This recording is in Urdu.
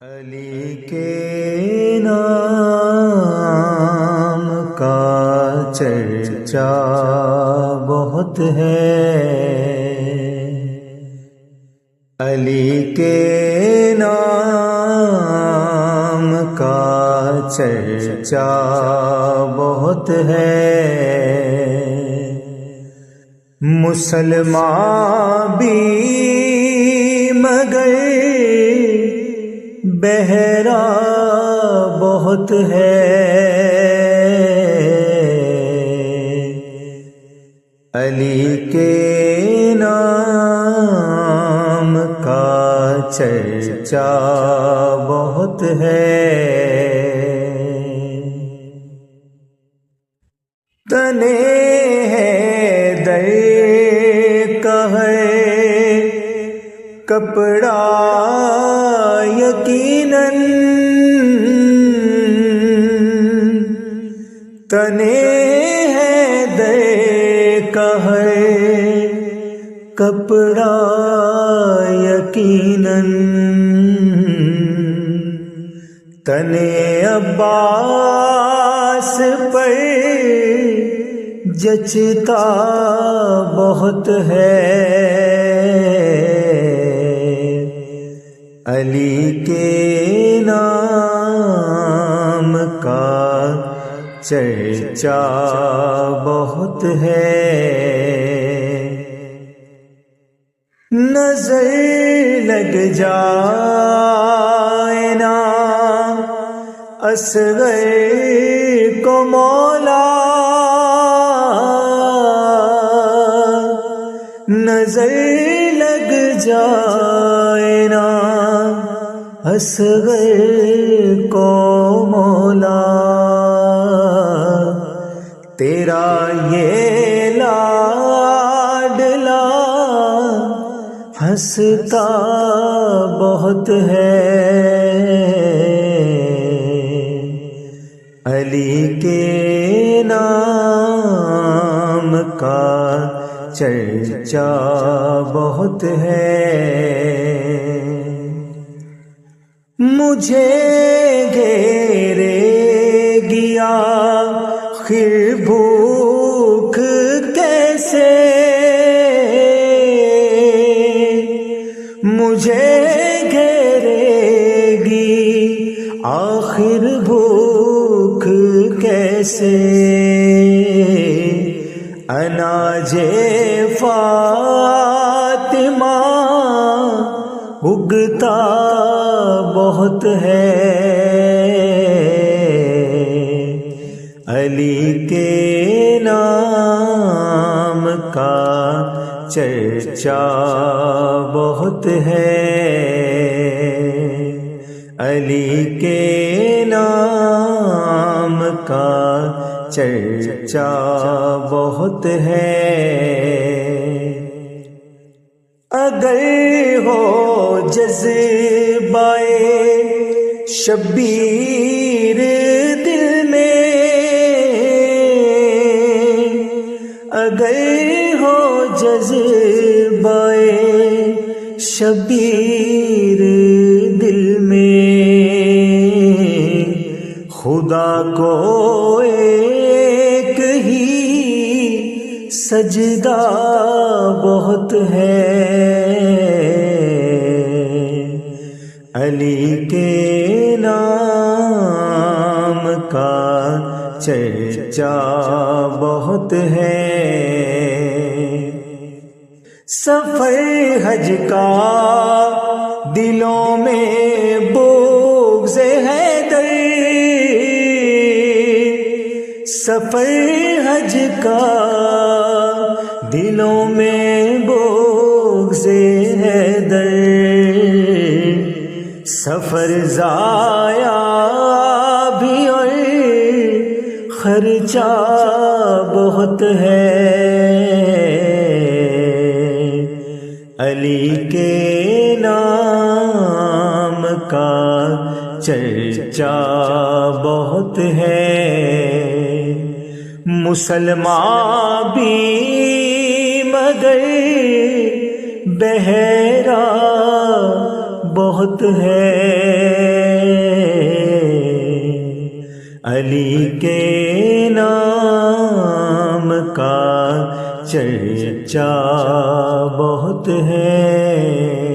علی کے نام کا چرچا بہت ہے، علی کے نام کا چرچا بہت ہے، مسلمان بھی مگر بہرا بہت ہے، علی کے نام کا چرچا بہت ہے، تنے حیدر کا ہے کپڑا یقیناً، تنے حیدر کا ہے کپڑا یقیناً، تنے عباس پر جچتا بہت ہے، علی کے نام کا چرچا بہت ہے، نظر لگ جائے نا اصغر کو مولا، نظر لگ جائے نا اصغر کو مولا، تیرا یہ لاڈلا ہنستا بہت ہے، علی کے نام کا چرچا بہت ہے، مجھے گھیرے گیا آخر بھوک کیسے، مجھے گھیرے گی آخر بھوک کیسے، اناج فاطمہ اگتا بہت ہے، علی کے نام کا چرچا بہت ہے، علی کے نام کا چرچا بہت ہے، اگر ہو جذبہ شبیر دل میں، اگر ہو جذبہ شبیر دل میں، خدا کو ایک ہی سجدہ بہت ہے، علی کے نام کا چرچا بہت ہے، سفر حج کا دلوں میں بغض حیدر، سفر حج کا دلوں میں بغض حیدر، سفر ضائع بھی اور خرچہ بہت ہے، علی کے نام کا چرچا بہت ہے، مسلمان بھی مگر بہرا بہت ہے۔ علی کے نام کا چرچا بہت ہے۔